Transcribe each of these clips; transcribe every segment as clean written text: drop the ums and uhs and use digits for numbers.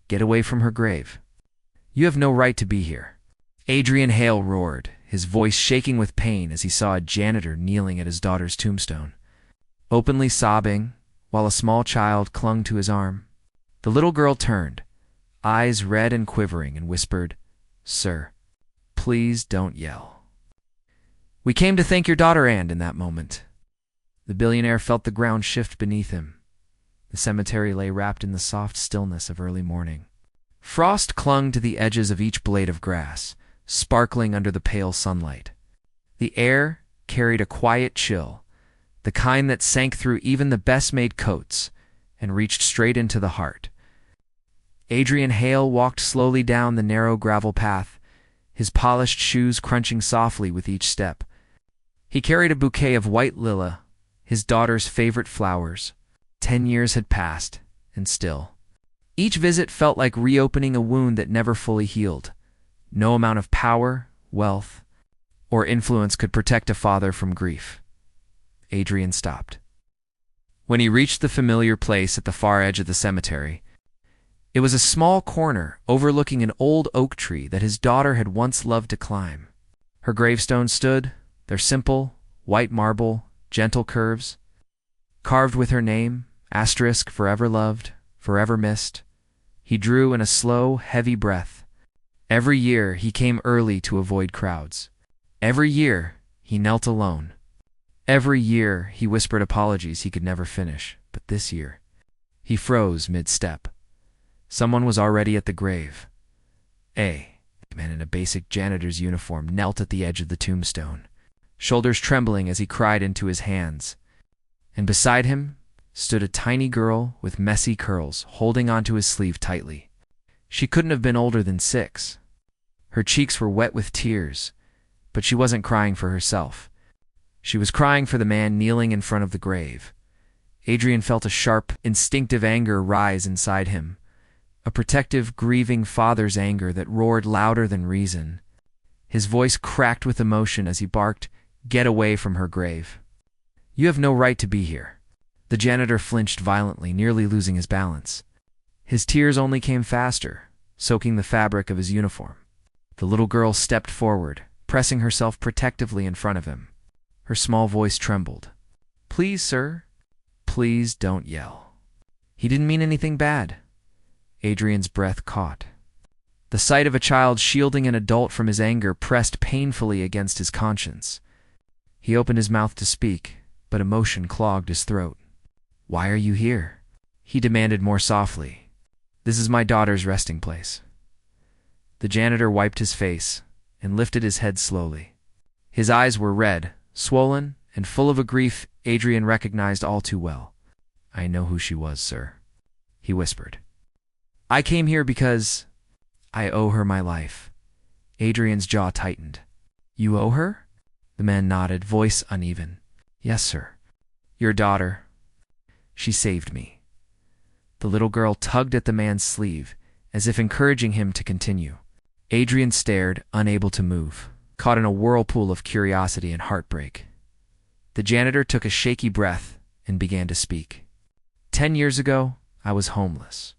Get away from her grave. You have no right to be here." Adrian Hale roared, his voice shaking with pain as he saw a janitor kneeling at his daughter's tombstone, openly sobbing, while a small child clung to his arm. The little girl turned, eyes red and quivering, and whispered, "Sir, please don't yell." "We came to thank your daughter, Anne." In that moment, the billionaire felt the ground shift beneath him. The cemetery lay wrapped in the soft stillness of early morning. Frost clung to the edges of each blade of grass, sparkling under the pale sunlight. The air carried a quiet chill, the kind that sank through even the best-made coats and reached straight into the heart. Adrian Hale walked slowly down the narrow gravel path, his polished shoes crunching softly with each step. He carried a bouquet of white lilac, his daughter's favorite flowers. 10 years had passed, and still. Each visit felt like reopening a wound that never fully healed. No amount of power, wealth, or influence could protect a father from grief. Adrian stopped. When he reached the familiar place at the far edge of the cemetery, it was a small corner overlooking an old oak tree that his daughter had once loved to climb. Her gravestones stood, their simple, white marble, gentle curves, carved with her name, asterisk, forever loved, forever missed. He drew in a slow, heavy breath. Every year he came early to avoid crowds. Every year he knelt alone. Every year he whispered apologies he could never finish. But this year, he froze mid-step. Someone was already at the grave. A man in a basic janitor's uniform knelt at the edge of the tombstone, shoulders trembling as he cried into his hands. And beside him stood a tiny girl with messy curls, holding onto his sleeve tightly. She couldn't have been older than 6. Her cheeks were wet with tears, but she wasn't crying for herself. She was crying for the man kneeling in front of the grave. Adrian felt a sharp, instinctive anger rise inside him, a protective, grieving father's anger that roared louder than reason. His voice cracked with emotion as he barked, "Get away from her grave. You have no right to be here." The janitor flinched violently, nearly losing his balance. His tears only came faster, soaking the fabric of his uniform. The little girl stepped forward, pressing herself protectively in front of him. Her small voice trembled. "Please, sir, please don't yell. He didn't mean anything bad." Adrian's breath caught. The sight of a child shielding an adult from his anger pressed painfully against his conscience. He opened his mouth to speak, but emotion clogged his throat. "Why are you here?" he demanded more softly. "This is my daughter's resting place." The janitor wiped his face and lifted his head slowly. His eyes were red, swollen, and full of a grief Adrian recognized all too well. "I know who she was, sir," he whispered. "I came here because I owe her my life." Adrian's jaw tightened. "You owe her?" The man nodded, voice uneven. "Yes, sir. Your daughter. She saved me." The little girl tugged at the man's sleeve, as if encouraging him to continue. Adrian stared, unable to move, caught in a whirlpool of curiosity and heartbreak. The janitor took a shaky breath and began to speak. 10 years ago, I was homeless.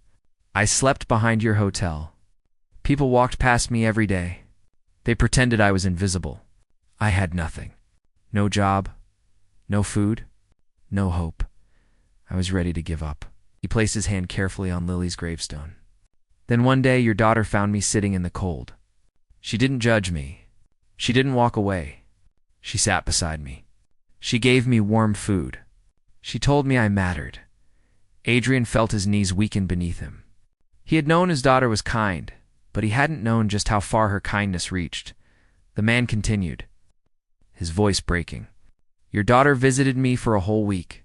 I slept behind your hotel. People walked past me every day. They pretended I was invisible. I had nothing. No job, no food, no hope. I was ready to give up." He placed his hand carefully on Lily's gravestone. "Then one day your daughter found me sitting in the cold. She didn't judge me. She didn't walk away. She sat beside me. She gave me warm food. She told me I mattered." Adrian felt his knees weaken beneath him. He had known his daughter was kind, but he hadn't known just how far her kindness reached. The man continued, his voice breaking. "Your daughter visited me for a whole week.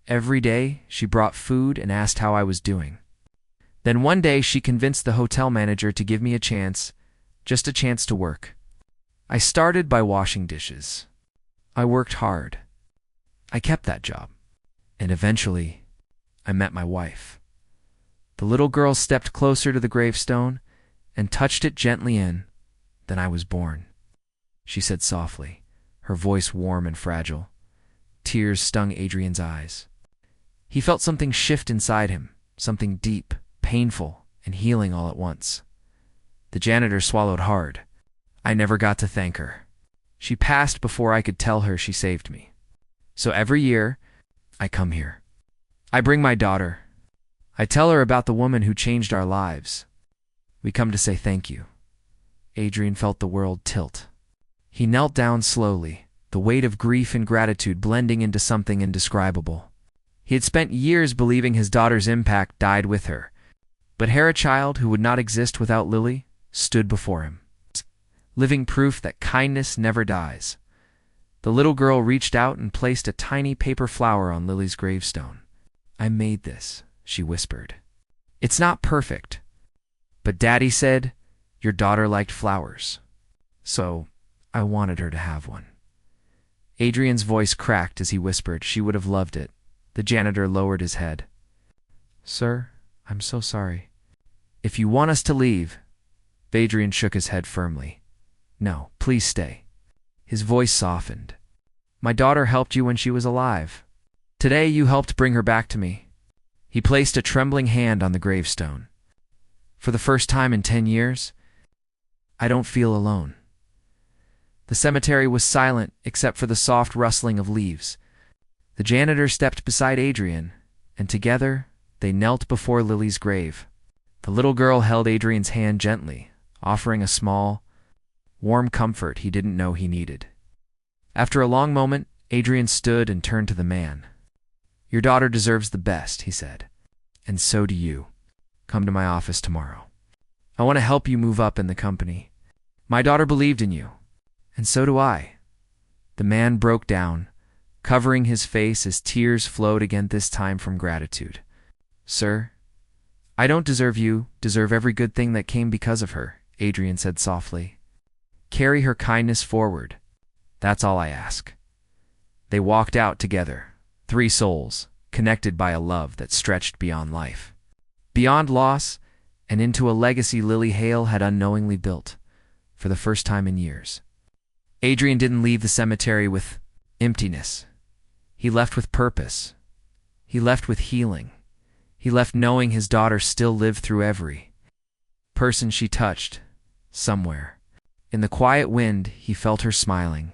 Every day, she brought food and asked how I was doing. Then one day, she convinced the hotel manager to give me a chance, just a chance to work. I started by washing dishes. I worked hard. I kept that job. And eventually, I met my wife." The little girl stepped closer to the gravestone and touched it gently in. "Then I was born," she said softly, her voice warm and fragile. Tears stung Adrian's eyes. He felt something shift inside him, something deep, painful, and healing all at once. The janitor swallowed hard. I never got to thank her. She passed before I could tell her she saved me. So every year, I come here. I bring my daughter. I tell her about the woman who changed our lives. We come to say thank you. Adrian felt the world tilt. He knelt down slowly, the weight of grief and gratitude blending into something indescribable. He had spent years believing his daughter's impact died with her, but here a child who would not exist without Lily stood before him, living proof that kindness never dies. The little girl reached out and placed a tiny paper flower on Lily's gravestone. I made this, she whispered. It's not perfect, but Daddy said your daughter liked flowers, so I wanted her to have one. Adrian's voice cracked as he whispered she would have loved it. The janitor lowered his head. Sir, I'm so sorry. If you want us to leave, Adrian shook his head firmly. No, please stay. His voice softened. My daughter helped you when she was alive. Today you helped bring her back to me. He placed a trembling hand on the gravestone. For the first time in 10 years, I don't feel alone. The cemetery was silent except for the soft rustling of leaves. The janitor stepped beside Adrian, and together they knelt before Lily's grave. The little girl held Adrian's hand gently, offering a small, warm comfort he didn't know he needed. After a long moment, Adrian stood and turned to the man. Your daughter deserves the best, he said. And so do you. Come to my office tomorrow. I want to help you move up in the company. My daughter believed in you, and so do I. The man broke down, covering his face as tears flowed again, this time from gratitude. Sir, I don't deserve you, deserve every good thing that came because of her, Adrian said softly. Carry her kindness forward. That's all I ask. They walked out together, 3 souls, connected by a love that stretched beyond life, beyond loss, and into a legacy Lily Hale had unknowingly built, for the first time in years. Adrian didn't leave the cemetery with emptiness. He left with purpose. He left with healing. He left knowing his daughter still lived through every person she touched, somewhere. In the quiet wind, he felt her smiling,